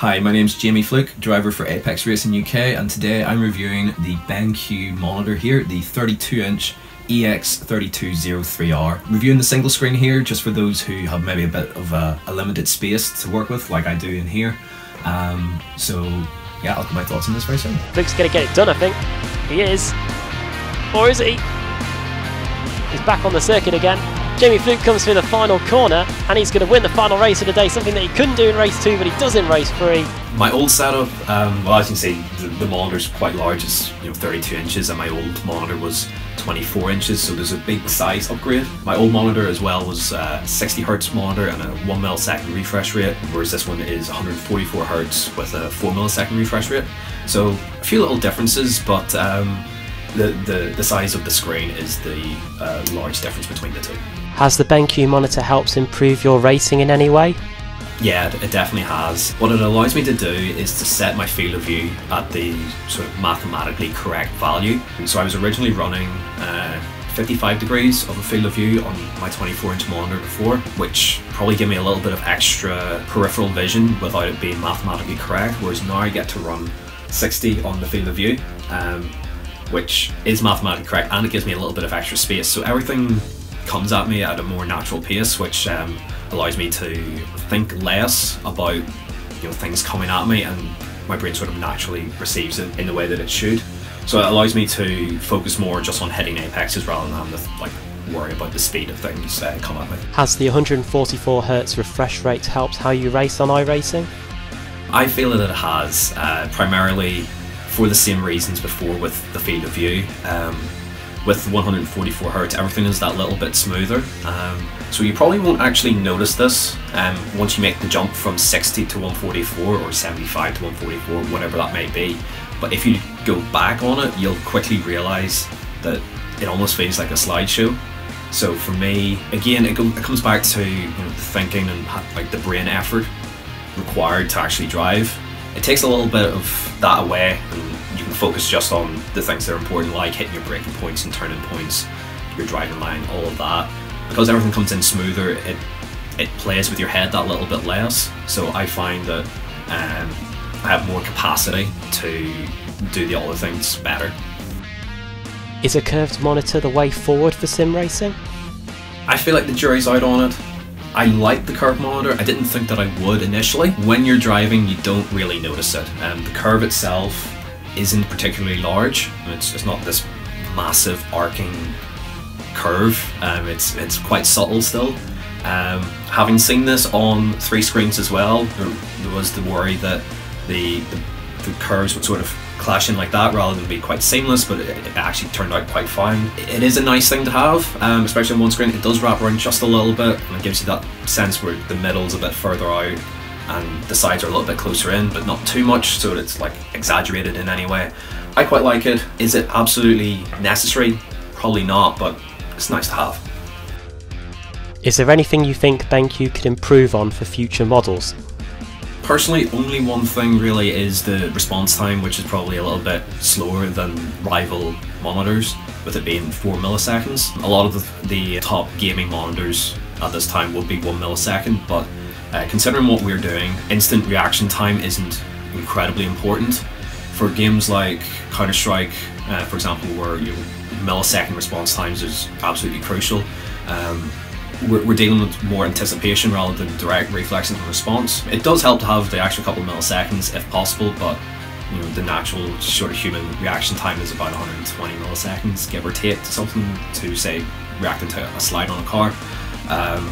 Hi, my name's Jamie Fluke, driver for Apex Racing UK, and today I'm reviewing the BenQ monitor here, the 32-inch EX3203R. Reviewing the single screen here, just for those who have maybe a bit of a limited space to work with, like I do in here. So yeah, I'll get my thoughts on this very soon. Fluke's going to get it done, I think. He is. Or is he? He's back on the circuit again. Jamie Fluke comes through the final corner and he's going to win the final race of the day, something that he couldn't do in race 2 but he does in race 3. My old setup, well, as you can see, the monitor's quite large. It's 32 inches and my old monitor was 24 inches, so there's a big size upgrade. My old monitor as well was a 60 Hz monitor and a 1 millisecond refresh rate, whereas this one is 144 Hz with a 4 millisecond refresh rate. So a few little differences, but the size of the screen is the large difference between the two. Has the BenQ monitor helped improve your racing in any way? Yeah, it definitely has. What it allows me to do is to set my field of view at the sort of mathematically correct value. So I was originally running 55 degrees of a field of view on my 24-inch monitor before, which probably gave me a little bit of extra peripheral vision without it being mathematically correct, whereas now I get to run 60 on the field of view, which is mathematically correct, and it gives me a little bit of extra space. So everything comes at me at a more natural pace, which allows me to think less about things coming at me, and my brain sort of naturally receives it in the way that it should. So it allows me to focus more just on hitting apexes rather than having to worry about the speed of things come at me. Has the 144 Hz refresh rate helped how you race on iRacing? I feel that it has, primarily for the same reasons before with the field of view. With 144 Hz, everything is that little bit smoother. So you probably won't actually notice this once you make the jump from 60 to 144 or 75 to 144, whatever that may be. But if you go back on it, you'll quickly realise that it almost feels like a slideshow. So for me, again, it comes back to the thinking and the brain effort required to actually drive. It takes a little bit of that away, and you can focus just on the things that are important, like hitting your braking points and turning points, your driving line, all of that. Because everything comes in smoother, it plays with your head that little bit less. So I find that I have more capacity to do the other things better. Is a curved monitor the way forward for sim racing? I feel like the jury's out on it. I like the curved monitor. I didn't think that I would initially. When you're driving, you don't really notice it. The curve itself isn't particularly large. It's not this massive arcing curve. It's quite subtle still. Having seen this on 3 screens as well, there was the worry that the curves would sort of clash in like that rather than be quite seamless, but it actually turned out quite fine. It is a nice thing to have, especially on one screen. It does wrap around just a little bit, and it gives you that sense where the middle's a bit further out and the sides are a little bit closer in, but not too much, so it's like exaggerated in any way. I quite like it. Is it absolutely necessary? Probably not, but it's nice to have. Is there anything you think BenQ could improve on for future models? Personally, only one thing really is the response time, which is probably a little bit slower than rival monitors, with it being 4 milliseconds. A lot of the top gaming monitors at this time would be 1 millisecond, but considering what we're doing, instant reaction time isn't incredibly important. For games like Counter-Strike, for example, where millisecond response times is absolutely crucial, we're dealing with more anticipation rather than direct reflexes and response. It does help to have the extra couple of milliseconds if possible, but the natural sort of human reaction time is about 120 milliseconds, give or take, to something, to say reacting to a slide on a car.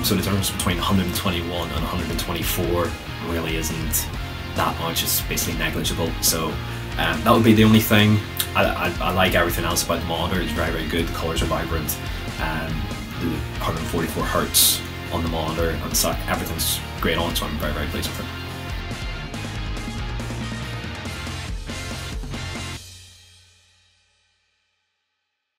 So the difference between 121 and 124 really isn't that much. It's basically negligible. So that would be the only thing. I like everything else about the monitor. It's very, very good. The colours are vibrant. The 144 Hz on the monitor, and so everything's great on it, so I'm very, very pleased with it.